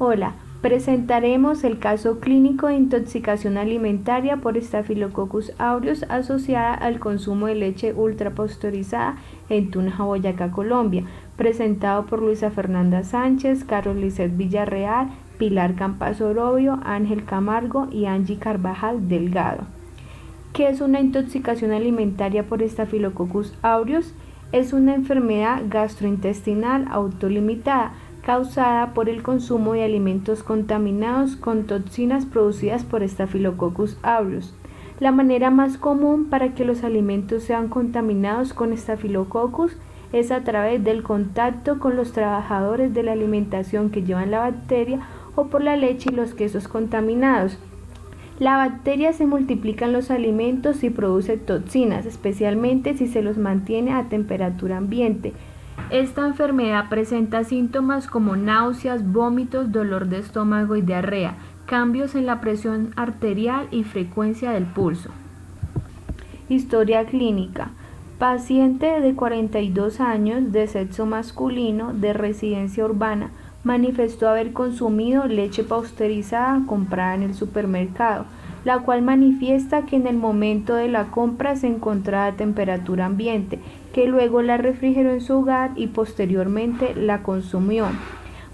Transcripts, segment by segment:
Hola, presentaremos el caso clínico de intoxicación alimentaria por Staphylococcus aureus asociada al consumo de leche ultrapasteurizada en Tunja, Boyacá, Colombia, presentado por Luisa Fernanda Sánchez, Carlos Lizeth Villarreal, Pilar Campas Orobio, Ángel Camargo y Angie Carvajal Delgado. ¿Qué es una intoxicación alimentaria por Staphylococcus aureus? Es una enfermedad gastrointestinal autolimitada causada por el consumo de alimentos contaminados con toxinas producidas por Staphylococcus aureus. La manera más común para que los alimentos sean contaminados con Staphylococcus es a través del contacto con los trabajadores de la alimentación que llevan la bacteria o por la leche y los quesos contaminados. La bacteria se multiplica en los alimentos y produce toxinas, especialmente si se los mantiene a temperatura ambiente. Esta enfermedad presenta síntomas como náuseas, vómitos, dolor de estómago y diarrea, cambios en la presión arterial y frecuencia del pulso. Historia clínica. Paciente de 42 años, de sexo masculino, de residencia urbana, manifestó haber consumido leche pasteurizada comprada en el supermercado, la cual manifiesta que en el momento de la compra se encontraba a temperatura ambiente, que luego la refrigeró en su hogar y posteriormente la consumió.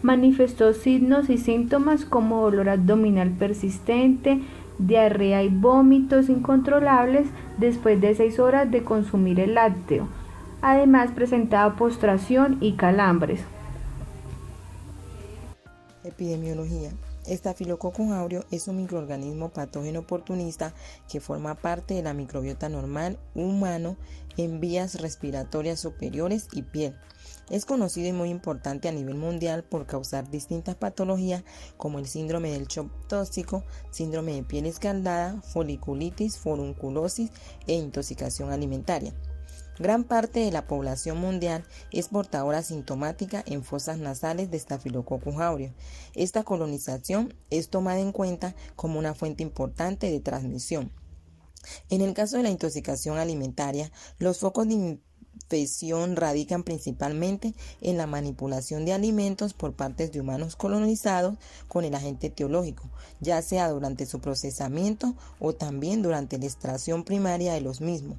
Manifestó signos y síntomas como dolor abdominal persistente, diarrea y vómitos incontrolables después de 6 horas de consumir el lácteo. Además presentaba postración y calambres. Epidemiología. Staphylococcus aureus es un microorganismo patógeno oportunista que forma parte de la microbiota normal humano en vías respiratorias superiores y piel. Es conocido y muy importante a nivel mundial por causar distintas patologías como el síndrome del shock tóxico, síndrome de piel escaldada, foliculitis, furunculosis e intoxicación alimentaria. Gran parte de la población mundial es portadora sintomática en fosas nasales de Staphylococcus aureus. Esta colonización es tomada en cuenta como una fuente importante de transmisión. En el caso de la intoxicación alimentaria, los focos de infección radican principalmente en la manipulación de alimentos por parte de humanos colonizados con el agente etiológico, ya sea durante su procesamiento o también durante la extracción primaria de los mismos,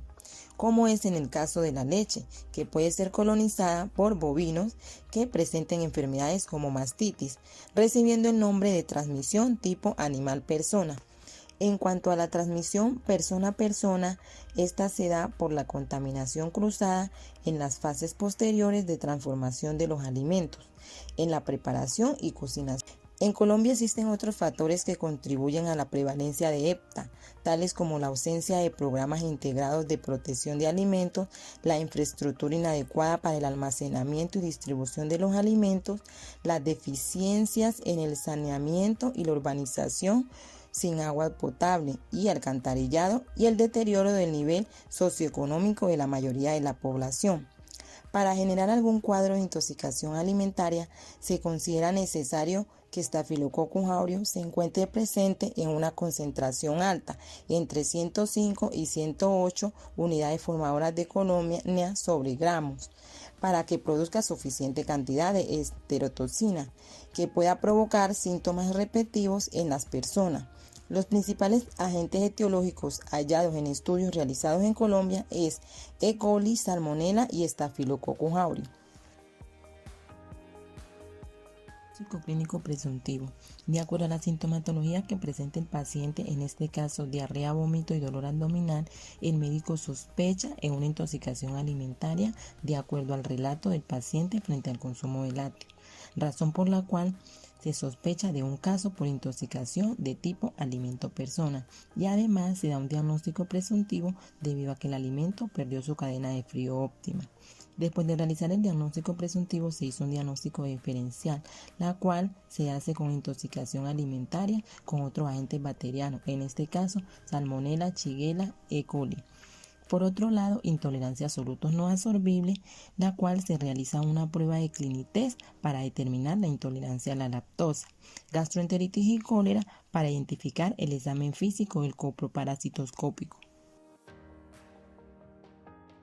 como es en el caso de la leche, que puede ser colonizada por bovinos que presenten enfermedades como mastitis, recibiendo el nombre de transmisión tipo animal-persona. En cuanto a la transmisión persona a persona, esta se da por la contaminación cruzada en las fases posteriores de transformación de los alimentos, en la preparación y cocinación. En Colombia existen otros factores que contribuyen a la prevalencia de EPTA, tales como la ausencia de programas integrados de protección de alimentos, la infraestructura inadecuada para el almacenamiento y distribución de los alimentos, las deficiencias en el saneamiento y la urbanización sin agua potable y alcantarillado y el deterioro del nivel socioeconómico de la mayoría de la población. Para generar algún cuadro de intoxicación alimentaria, se considera necesario que Staphylococcus aureus se encuentre presente en una concentración alta, entre 105 y 108 unidades formadoras de colonia sobre gramos, para que produzca suficiente cantidad de esterotoxina, que pueda provocar síntomas repetitivos en las personas. Los principales agentes etiológicos hallados en estudios realizados en Colombia es E. coli, Salmonella y Staphylococcus aureus. Psicoclínico presuntivo. De acuerdo a la sintomatología que presenta el paciente, en este caso diarrea, vómito y dolor abdominal, el médico sospecha en una intoxicación alimentaria de acuerdo al relato del paciente frente al consumo de lácteos, razón por la cual se sospecha de un caso por intoxicación de tipo alimento-persona y además se da un diagnóstico presuntivo debido a que el alimento perdió su cadena de frío óptima. Después de realizar el diagnóstico presuntivo se hizo un diagnóstico diferencial, la cual se hace con intoxicación alimentaria con otros agentes bacterianos, en este caso Salmonella, Shigella, E. coli. Por otro lado, intolerancia a solutos no absorbibles, la cual se realiza una prueba de Clinitest para determinar la intolerancia a la lactosa, gastroenteritis y cólera para identificar el examen físico del coproparasitoscópico.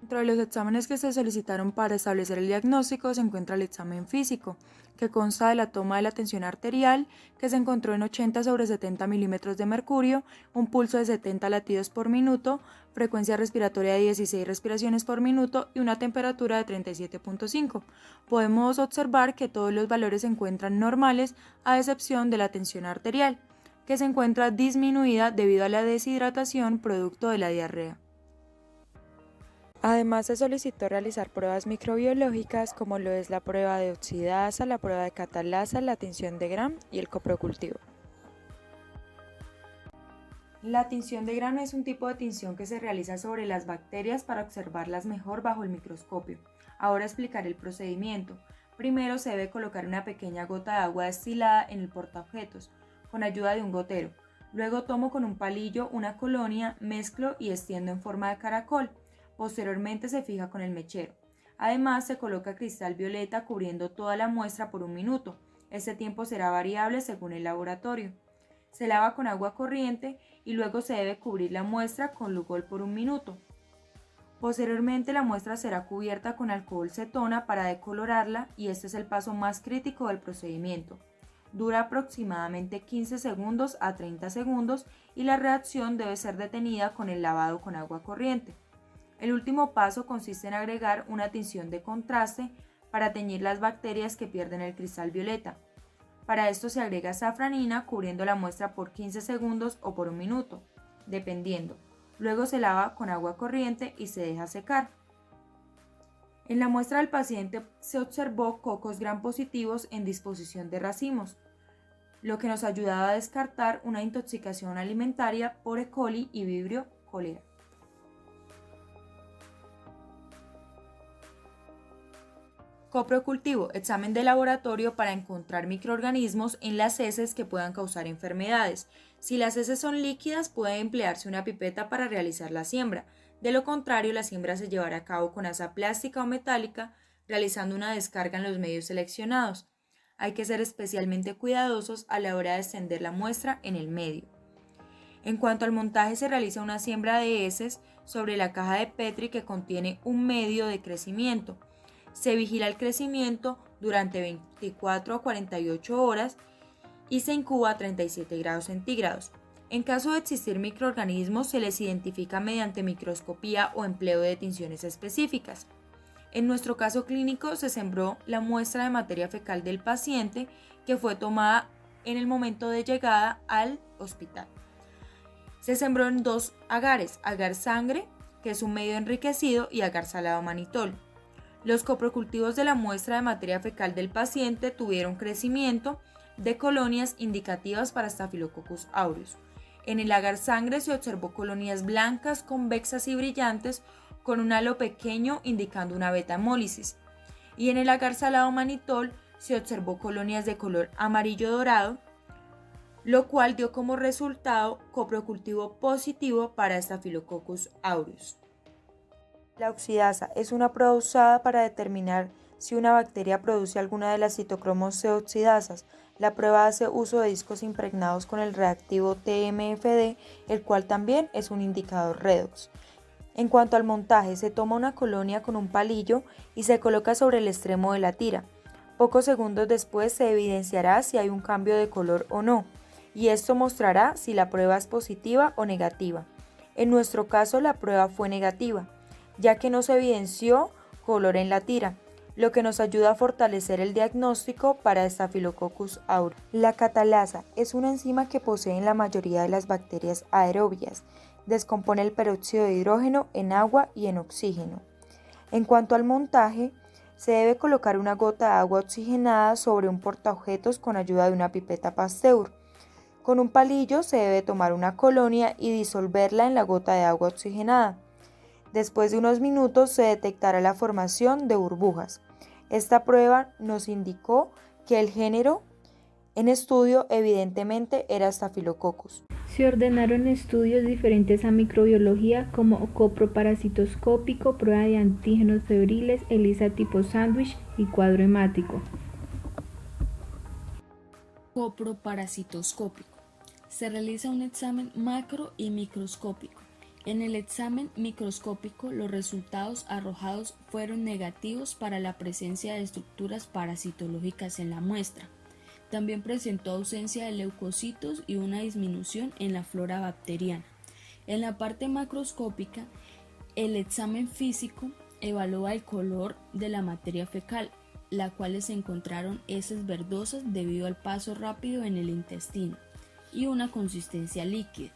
Dentro de los exámenes que se solicitaron para establecer el diagnóstico se encuentra el examen físico, que consta de la toma de la tensión arterial, que se encontró en 80/70 milímetros de mercurio, un pulso de 70 latidos por minuto, frecuencia respiratoria de 16 respiraciones por minuto y una temperatura de 37.5. Podemos observar que todos los valores se encuentran normales, a excepción de la tensión arterial, que se encuentra disminuida debido a la deshidratación producto de la diarrea. Además, se solicitó realizar pruebas microbiológicas como lo es la prueba de oxidasa, la prueba de catalasa, la tinción de Gram y el coprocultivo. La tinción de Gram es un tipo de tinción que se realiza sobre las bacterias para observarlas mejor bajo el microscopio. Ahora explicaré el procedimiento. Primero se debe colocar una pequeña gota de agua destilada en el portaobjetos, con ayuda de un gotero. Luego tomo con un palillo una colonia, mezclo y extiendo en forma de caracol. Posteriormente se fija con el mechero. Además se coloca cristal violeta cubriendo toda la muestra por 1 minuto. Este tiempo será variable según el laboratorio. Se lava con agua corriente y luego se debe cubrir la muestra con Lugol por 1 minuto. Posteriormente la muestra será cubierta con alcohol cetona para decolorarla y este es el paso más crítico del procedimiento. Dura aproximadamente 15 segundos a 30 segundos y la reacción debe ser detenida con el lavado con agua corriente. El último paso consiste en agregar una tinción de contraste para teñir las bacterias que pierden el cristal violeta. Para esto se agrega safranina cubriendo la muestra por 15 segundos o por 1 minuto, dependiendo. Luego se lava con agua corriente y se deja secar. En la muestra del paciente se observó cocos gram positivos en disposición de racimos, lo que nos ayudaba a descartar una intoxicación alimentaria por E. coli y Vibrio cholera. Coprocultivo, examen de laboratorio para encontrar microorganismos en las heces que puedan causar enfermedades. Si las heces son líquidas, puede emplearse una pipeta para realizar la siembra. De lo contrario, la siembra se llevará a cabo con asa plástica o metálica, realizando una descarga en los medios seleccionados. Hay que ser especialmente cuidadosos a la hora de extender la muestra en el medio. En cuanto al montaje, se realiza una siembra de heces sobre la caja de Petri que contiene un medio de crecimiento. Se vigila el crecimiento durante 24 a 48 horas y se incuba a 37 grados centígrados. En caso de existir microorganismos, se les identifica mediante microscopía o empleo de tinciones específicas. En nuestro caso clínico, se sembró la muestra de materia fecal del paciente que fue tomada en el momento de llegada al hospital. Se sembró en 2 agares, agar sangre, que es un medio enriquecido, y agar salado manitol. Los coprocultivos de la muestra de materia fecal del paciente tuvieron crecimiento de colonias indicativas para Staphylococcus aureus. En el agar sangre se observó colonias blancas, convexas y brillantes con un halo pequeño indicando una beta-hemólisis. Y en el agar salado manitol se observó colonias de color amarillo dorado, lo cual dio como resultado coprocultivo positivo para Staphylococcus aureus. La oxidasa es una prueba usada para determinar si una bacteria produce alguna de las citocromos C oxidasas. La prueba hace uso de discos impregnados con el reactivo TMFD, el cual también es un indicador redox. En cuanto al montaje, se toma una colonia con un palillo y se coloca sobre el extremo de la tira. Pocos segundos después se evidenciará si hay un cambio de color o no, y esto mostrará si la prueba es positiva o negativa. En nuestro caso, la prueba fue negativa, ya que no se evidenció color en la tira, lo que nos ayuda a fortalecer el diagnóstico para Staphylococcus aureus. La catalasa es una enzima que posee en la mayoría de las bacterias aerobias. Descompone el peróxido de hidrógeno en agua y en oxígeno. En cuanto al montaje, se debe colocar una gota de agua oxigenada sobre un portaobjetos con ayuda de una pipeta Pasteur. Con un palillo se debe tomar una colonia y disolverla en la gota de agua oxigenada. Después de unos minutos se detectará la formación de burbujas. Esta prueba nos indicó que el género en estudio evidentemente era Staphylococcus. Se ordenaron estudios diferentes a microbiología como coproparasitoscópico, prueba de antígenos febriles, ELISA tipo sándwich y cuadro hemático. Coproparasitoscópico. Se realiza un examen macro y microscópico. En el examen microscópico, los resultados arrojados fueron negativos para la presencia de estructuras parasitológicas en la muestra. También presentó ausencia de leucocitos y una disminución en la flora bacteriana. En la parte macroscópica, el examen físico evalúa el color de la materia fecal, la cual se encontraron heces verdosas debido al paso rápido en el intestino y una consistencia líquida.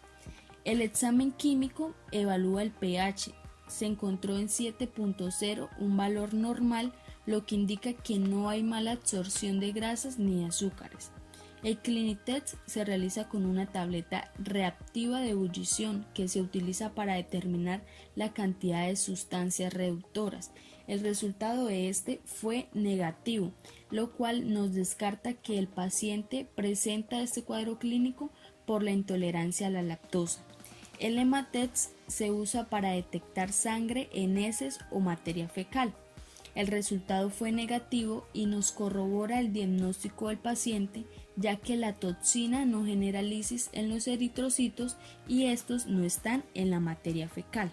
El examen químico evalúa el pH, se encontró en 7.0, un valor normal, lo que indica que no hay mala absorción de grasas ni azúcares. El Clinitest se realiza con una tableta reactiva de ebullición que se utiliza para determinar la cantidad de sustancias reductoras. El resultado de este fue negativo, lo cual nos descarta que el paciente presenta este cuadro clínico por la intolerancia a la lactosa. El hematest se usa para detectar sangre en heces o materia fecal. El resultado fue negativo y nos corrobora el diagnóstico del paciente, ya que la toxina no genera lisis en los eritrocitos y estos no están en la materia fecal.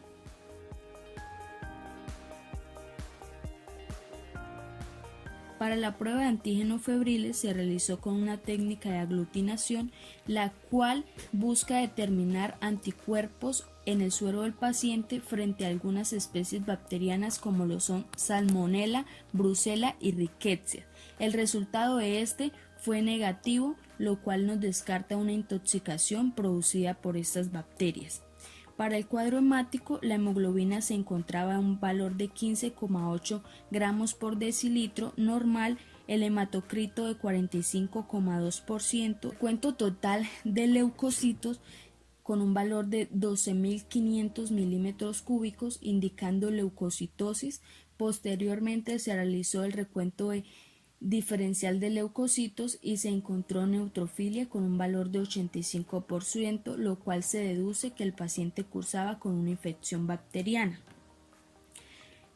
Para la prueba de antígenos febriles se realizó con una técnica de aglutinación, la cual busca determinar anticuerpos en el suero del paciente frente a algunas especies bacterianas como lo son Salmonella, Brucella y Rickettsia. El resultado de este fue negativo, lo cual nos descarta una intoxicación producida por estas bacterias. Para el cuadro hemático, la hemoglobina se encontraba en un valor de 15,8 gramos por decilitro normal, el hematocrito de 45,2%, cuento total de leucocitos con un valor de 12.500 milímetros cúbicos, indicando leucocitosis. Posteriormente se realizó el recuento diferencial de leucocitos y se encontró neutrofilia con un valor de 85%, lo cual se deduce que el paciente cursaba con una infección bacteriana.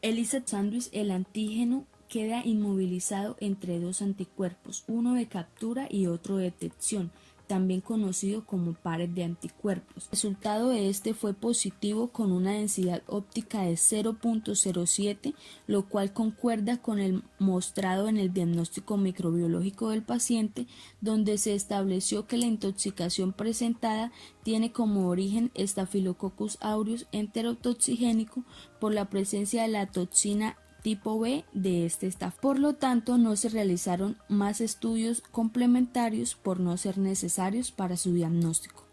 ELISA sándwich, el antígeno queda inmovilizado entre dos anticuerpos, uno de captura y otro de detección, también conocido como pares de anticuerpos. El resultado de este fue positivo con una densidad óptica de 0.07, lo cual concuerda con el mostrado en el diagnóstico microbiológico del paciente, donde se estableció que la intoxicación presentada tiene como origen Staphylococcus aureus enterotoxigénico por la presencia de la toxina tipo B de este staph. Por lo tanto, no se realizaron más estudios complementarios por no ser necesarios para su diagnóstico.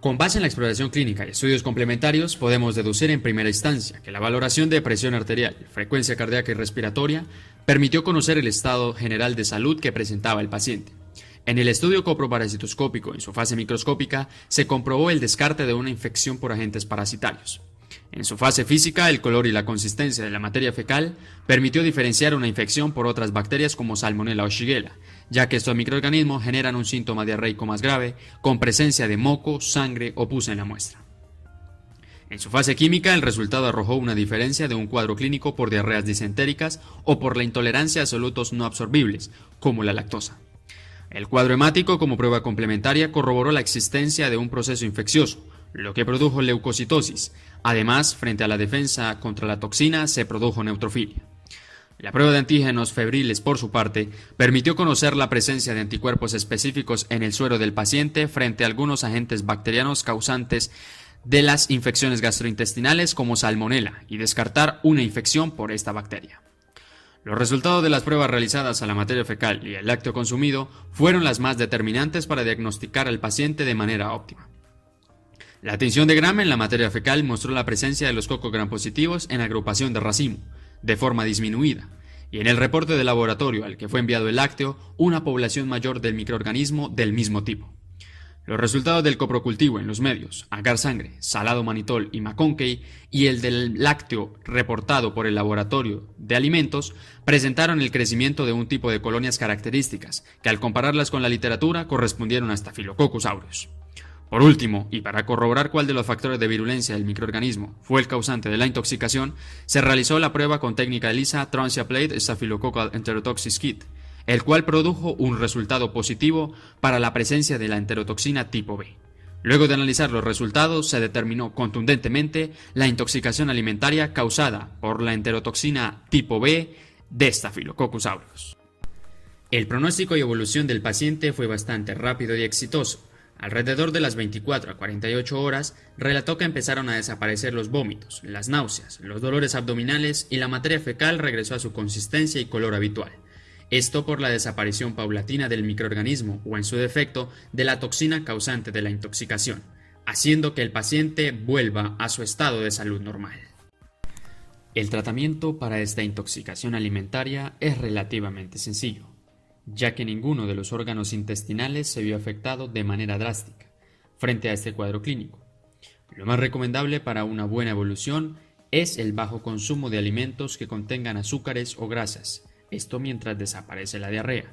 Con base en la exploración clínica y estudios complementarios, podemos deducir en primera instancia que la valoración de presión arterial, frecuencia cardíaca y respiratoria permitió conocer el estado general de salud que presentaba el paciente. En el estudio coproparasitoscópico, en su fase microscópica, se comprobó el descarte de una infección por agentes parasitarios. En su fase física, el color y la consistencia de la materia fecal permitió diferenciar una infección por otras bacterias como Salmonella o Shigella, ya que estos microorganismos generan un síntoma diarreico más grave, con presencia de moco, sangre o pus en la muestra. En su fase química, el resultado arrojó una diferencia de un cuadro clínico por diarreas disentéricas o por la intolerancia a solutos no absorbibles, como la lactosa. El cuadro hemático, como prueba complementaria, corroboró la existencia de un proceso infeccioso, lo que produjo leucocitosis. Además, frente a la defensa contra la toxina, se produjo neutrofilia. La prueba de antígenos febriles, por su parte, permitió conocer la presencia de anticuerpos específicos en el suero del paciente frente a algunos agentes bacterianos causantes de las infecciones gastrointestinales como Salmonella y descartar una infección por esta bacteria. Los resultados de las pruebas realizadas a la materia fecal y el lácteo consumido fueron las más determinantes para diagnosticar al paciente de manera óptima. La tinción de Gram en la materia fecal mostró la presencia de los cocos gram positivos en agrupación de racimo, de forma disminuida, y en el reporte de laboratorio al que fue enviado el lácteo, una población mayor del microorganismo del mismo tipo. Los resultados del coprocultivo en los medios, agar sangre, salado manitol y McConkey, y el del lácteo reportado por el laboratorio de alimentos, presentaron el crecimiento de un tipo de colonias características, que al compararlas con la literatura correspondieron a Staphylococcus aureus. Por último, y para corroborar cuál de los factores de virulencia del microorganismo fue el causante de la intoxicación, se realizó la prueba con técnica ELISA Transient Plate Staphylococcal Enterotoxis Kit, el cual produjo un resultado positivo para la presencia de la enterotoxina tipo B. Luego de analizar los resultados, se determinó contundentemente la intoxicación alimentaria causada por la enterotoxina tipo B de Staphylococcus aureus. El pronóstico y evolución del paciente fue bastante rápido y exitoso. Alrededor de las 24 a 48 horas, relató que empezaron a desaparecer los vómitos, las náuseas, los dolores abdominales y la materia fecal regresó a su consistencia y color habitual. Esto por la desaparición paulatina del microorganismo o, en su defecto, de la toxina causante de la intoxicación, haciendo que el paciente vuelva a su estado de salud normal. El tratamiento para esta intoxicación alimentaria es relativamente sencillo, ya que ninguno de los órganos intestinales se vio afectado de manera drástica frente a este cuadro clínico. Lo más recomendable para una buena evolución es el bajo consumo de alimentos que contengan azúcares o grasas, esto mientras desaparece la diarrea.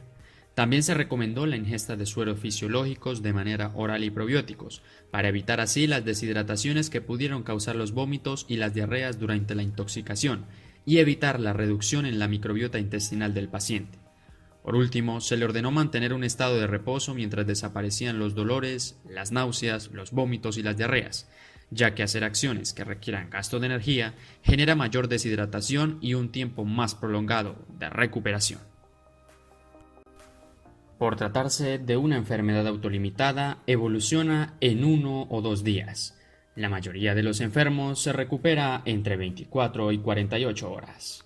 También se recomendó la ingesta de sueros fisiológicos de manera oral y probióticos, para evitar así las deshidrataciones que pudieron causar los vómitos y las diarreas durante la intoxicación, y evitar la reducción en la microbiota intestinal del paciente. Por último, se le ordenó mantener un estado de reposo mientras desaparecían los dolores, las náuseas, los vómitos y las diarreas, ya que hacer acciones que requieran gasto de energía genera mayor deshidratación y un tiempo más prolongado de recuperación. Por tratarse de una enfermedad autolimitada, evoluciona en 1 o 2 días. La mayoría de los enfermos se recupera entre 24 y 48 horas.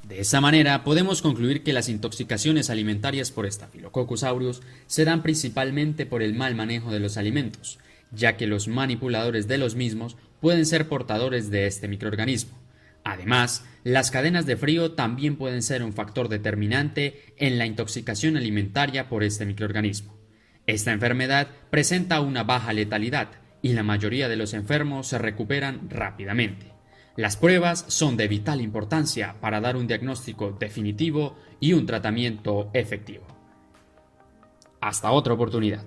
De esa manera, podemos concluir que las intoxicaciones alimentarias por Staphylococcus aureus se dan principalmente por el mal manejo de los alimentos, ya que los manipuladores de los mismos pueden ser portadores de este microorganismo. Además, las cadenas de frío también pueden ser un factor determinante en la intoxicación alimentaria por este microorganismo. Esta enfermedad presenta una baja letalidad y la mayoría de los enfermos se recuperan rápidamente. Las pruebas son de vital importancia para dar un diagnóstico definitivo y un tratamiento efectivo. Hasta otra oportunidad.